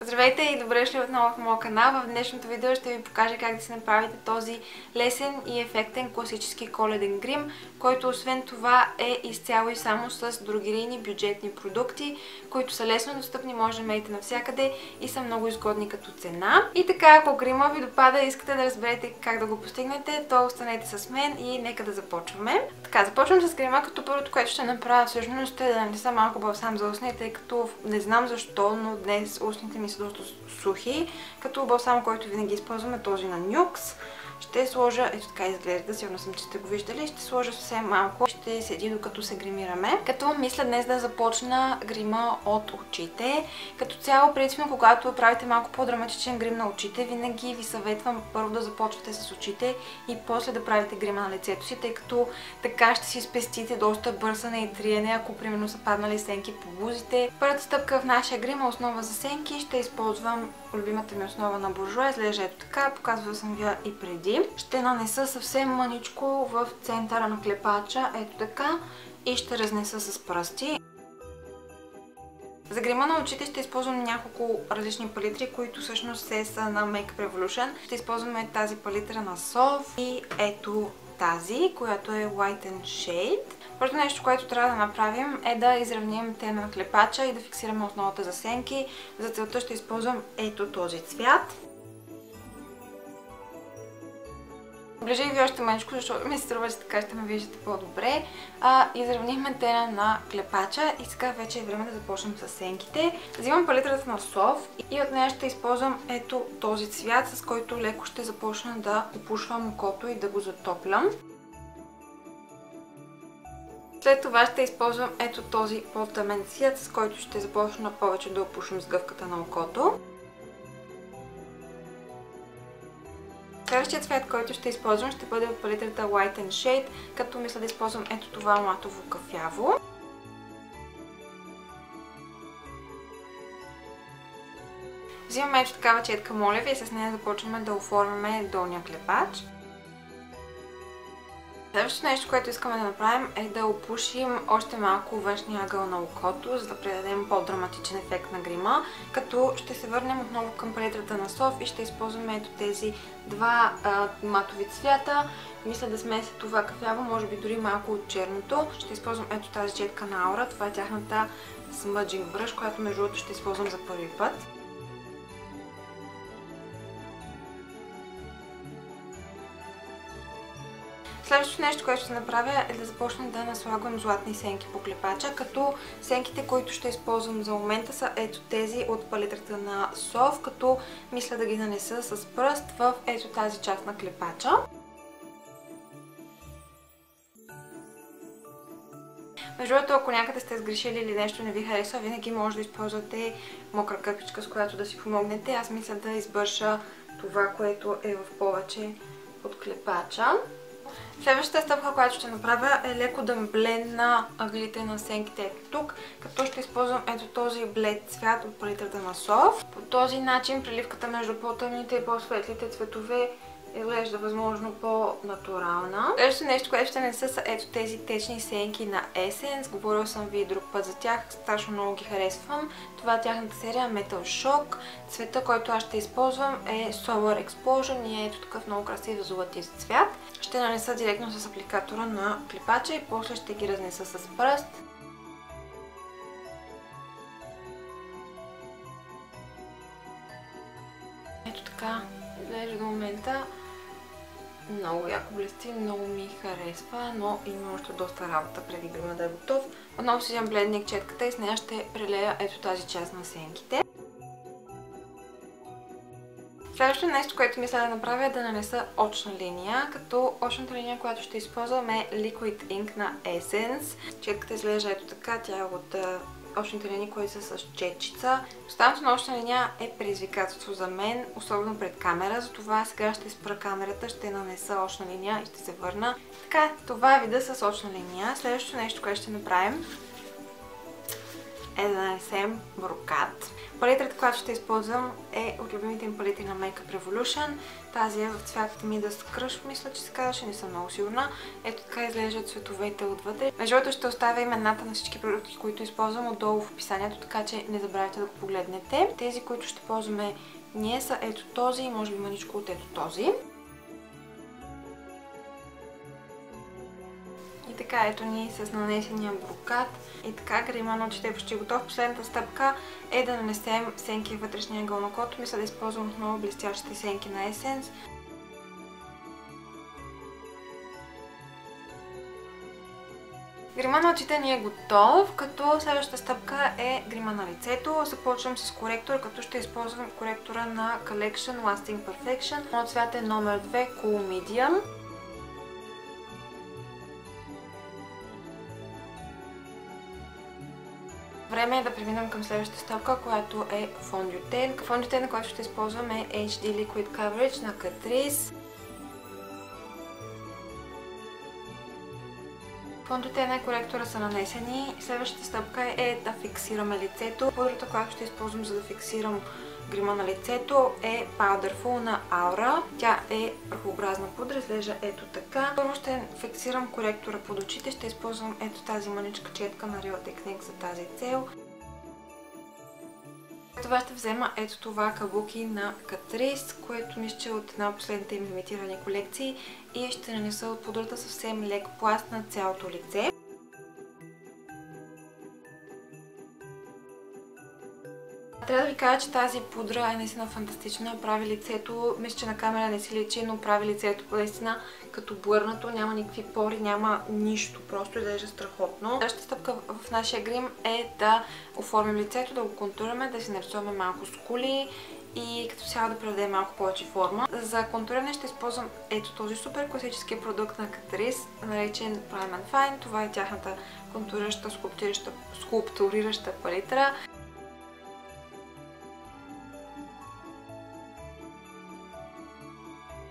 Здравейте и добре дошли отново в моя канал. В днешното видео ще ви покажа как да си направите този лесен и ефектен класически коледен грим, който освен това е изцяло и само с дрогерийни бюджетни продукти, които са лесно достъпни, може да намерите навсякъде и са много изгодни като цена. И така, ако грима ви допада и искате да разберете как да го постигнете, то останете с мен и нека да започваме. Така, започвам с грима, като първото, което ще направя всъщност е да нанеса малко балсам за устни, тъй като не знам защо, но днес устните ми са доста сухи, като балсам, който винаги използваме, този на Нюкс. Ще сложа, ето така изглежда, сигурно съм, че сте го виждали, ще сложа съвсем малко, ще седи докато се гримираме. Като мисля днес да започна грима от очите. Като цяло, принципно, когато правите малко по-драматичен грим на очите, винаги ви съветвам първо да започвате с очите и после да правите грима на лицето си, тъй като така ще си спестите доста бързане и триене, ако примерно са паднали сенки по бузите. Първата стъпка в нашия грим е основа за сенки. Ще използвам любимата ми основа на Буржуа, изглежда ето така, показвала съм ви и преди. Ще нанеса съвсем мъничко в центъра на клепача, ето така, и ще разнеса с пръсти. За грима на очите ще използвам няколко различни палитри, които всъщност са на Makeup Revolution. Ще използваме тази палитра на Sof и ето тази, която е White and Shade. Първото нещо, което трябва да направим е да изравним тена на клепача и да фиксираме основата за сенки. За целта ще използвам ето този цвят. Оближих ви още мъничко, защото ми се струва, че така ще ме виждате по-добре. Изравнихме тена на клепача и сега вече е време да започнем с сенките. Взимам палитрата на Sof и от нея ще използвам ето този цвят, с който леко ще започна да опушвам окото и да го затоплям. След това ще използвам ето този по-тъмен цвят, с който ще започна повече да опушвам сгъвката на окото. Следващият цвят, който ще използвам, ще бъде от палитрата White and Shade, като мисля да използвам ето това матово кафяво. Взимаме ето такава четка молеви и с нея започваме да оформяме долния клепач. Следващото нещо, което искаме да направим, е да опушим още малко външния ъгъл на окото, за да придадем по-драматичен ефект на грима, като ще се върнем отново към палитрата на Sof и ще използваме ето тези два матови цвята. Мисля да смеся това кафяво, може би дори малко от черното. Ще използвам ето тази четка на Aura, това е тяхната Smudging Brush, която между другото ще използвам за първи път. Следващото нещо, което ще направя е да започна да наслагвам златни сенки по клепача, като сенките, които ще използвам за момента са ето тези от палитрата на Sof, като мисля да ги нанеса с пръст в ето тази част на клепача. Между другото, ако някъде сте сгрешили или нещо не ви харесва, винаги може да използвате мокра кърпичка, с която да си помогнете. Аз мисля да избърша това, което е в повече от клепача. Следващата стъпка, която ще направя, е леко да блендна ъглите на сенките ето тук, като ще използвам ето този блед цвят от палитрата на Sof. По този начин преливката между по-тъмните и по-светлите цветове изглежда възможно по-натурална. Следващото нещо, което ще нанеса, са ето тези течни сенки на Essence. Говорила съм ви друг път за тях, страшно много ги харесвам. Това е тяхната серия Metal Shock. Цвета, който аз ще използвам е Solar Explosion и е ето такъв много красив златист цвят. Ще нанеса директно с апликатора на клепача и после ще ги разнеса с пръст. Ето така изглежда до момента. Много яко блести, много ми харесва, но има още доста работа преди грима да е готов. Отново си вземам бледник четката и с нея ще прелея ето тази част на сенките. Следващото нещо, което мисля да направя е да нанеса очна линия, като очната линия, която ще използвам е Liquid Ink на Essence. Четката изглежда ето така, тя е от очните линии, които са с четчица. Оставането на очна линия е предизвикателство за мен, особено пред камера, затова сега ще спра камерата, ще нанеса очна линия и ще се върна. Така, това е вида с очна линия. Следващото нещо, което ще направим е да нанесем брокат. Палитрата, която ще използвам, е от любимите ми палитри на Makeup Revolution. Тази е в цвят Midas Crush, мисля, че се казваше, не съм много сигурна. Ето така изглеждат цветовете отвътре. Между другото ще оставя имената на всички продукти, които използвам отдолу в описанието, така че не забравяйте да го погледнете. Тези, които ще ползваме ние, са ето този и може би маничко от ето този. И така, ето ни с нанесения брокат. И така, грима на очите е почти готов. Последната стъпка е да нанесем сенки в вътрешния ъгъл на окото. Мисля да използвам отново блестящите сенки на Essence. Грима на очите ни е готов, като следващата стъпка е грима на лицето. Започвам с коректор, като ще използвам коректора на Collection Lasting Perfection. Моят цвят е номер 2 Cool Medium. Време е да преминем към следващата стъпка, която е фондютен. Фондютен, който ще използвам е HD Liquid Coverage на Catrice. Фондютена и коректора са нанесени. Следващата стъпка е да фиксираме лицето. Пудрата, която ще използвам за да фиксирам грима на лицето, е Powderful на Aura. Тя е прахообразна пудра, изглежда ето така. Първо ще фиксирам коректора под очите. Ще използвам ето тази мъничка четка на Real Techniques за тази цел. Това ще взема ето това каблуки на Catrice, което мисля, че е от една от последните им лимитирани колекции, и ще нанеса от пудрата съвсем лек пласт на цялото лице. Трябва да ви кажа, че тази пудра е наистина фантастична, прави лицето, мисля, че на камера не си личи, но прави лицето наистина като блърнато, няма никакви пори, няма нищо, просто изглежда страхотно. Следващата стъпка в нашия грим е да оформим лицето, да го контураме, да си нарисуваме малко скули и като цяло да придадем малко повече форма. За контуриране ще използвам ето този супер класически продукт на Catrice, наречен Prime and Fine. Това е тяхната контурираща, скулптурираща палитра.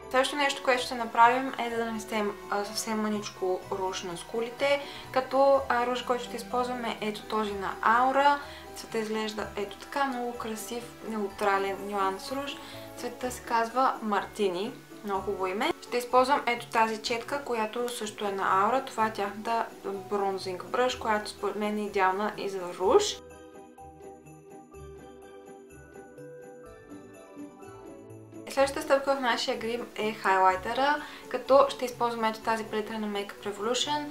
Следващото нещо, което ще направим, е да нанесем съвсем мъничко руж на скулите, като руж, който ще използваме е ето този на Aura. Цветът изглежда ето така, много красив, неутрален нюанс руж. Цветът се казва Martini, много хубаво име. Ще използвам ето тази четка, която също е на Aura. Това е тяхната Bronzing Brush, която според мен е идеална и за руж. Следващата стъпка в нашия грим е хайлайтера, като ще използвам ето тази палитра на Makeup Revolution.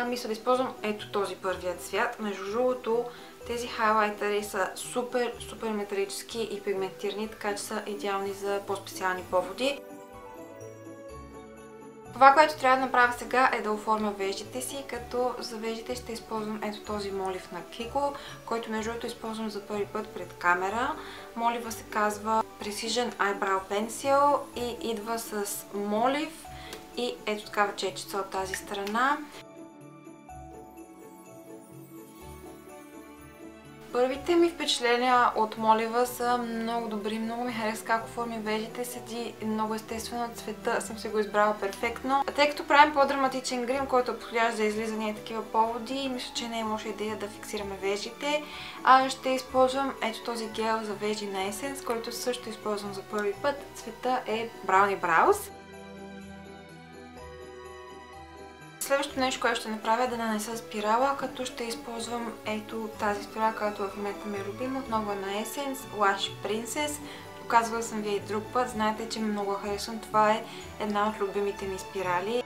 Мисля да използвам ето този първият цвят. Между другото, тези хайлайтери са супер металически и пигментирани, така че са идеални за по-специални поводи. Това, което трябва да направя сега, е да оформя веждите си, като за веждите ще използвам ето този молив на Kiko, който между другото използвам за първи път пред камера. Молива се казва Precision Eyebrow Pencil и идва с молив и ето такава чечица от тази страна. Първите ми впечатления от молива са много добри, много ми хареса как оформи веждите, седи много естествено, цвета съм си го избрала перфектно. Тъй като правим по-драматичен грим, който е подходящ за излизане и такива поводи, мисля, че не е лоша идея да фиксираме веждите. Ще използвам ето този гел за вежди на Essence, който също използвам за първи път. Цвета е Brownie Brows. Следващото нещо, което ще направя, е да нанеса спирала, като ще използвам ето тази спирала, която в момента ми е любима. Отново е на Essence, Lash Princess. Показвала съм ви и друг път, знаете, че ми много харесвам. Това е една от любимите ми спирали.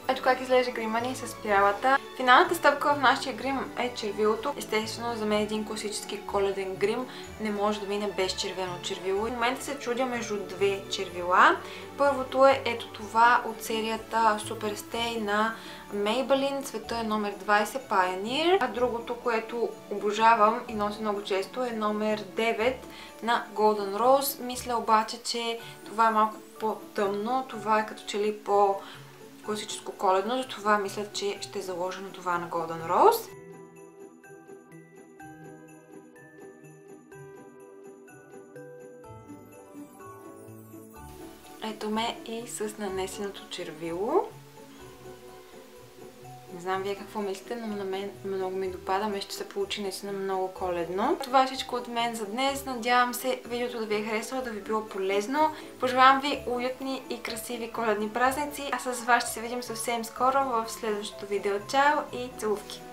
Ето как изглежда грима ни с спиралата. Финалната стъпка в нашия грим е червилото. Естествено, за мен един класически коледен грим не може да мине без червено червило. В момента се чудя между две червила. Първото е ето това от серията Superstay на Maybelline. Цвета е номер 20 Pioneer. А другото, което обожавам и нося много често, е номер 9 на Golden Rose. Мисля обаче, че това е малко по-тъмно. Това е като че ли класическо коледно, затова мисля, че ще заложа на това на Golden Rose. Ето ме и с нанесеното червило. знам вие какво мислите, но на мен много ми допада. Мисля, че се получи наистина много коледно. Това е всичко от мен за днес. Надявам се видеото да ви е харесало, да ви е било полезно. Пожелавам ви уютни и красиви коледни празници. А с вас ще се видим съвсем скоро в следващото видео. Чао и целувки!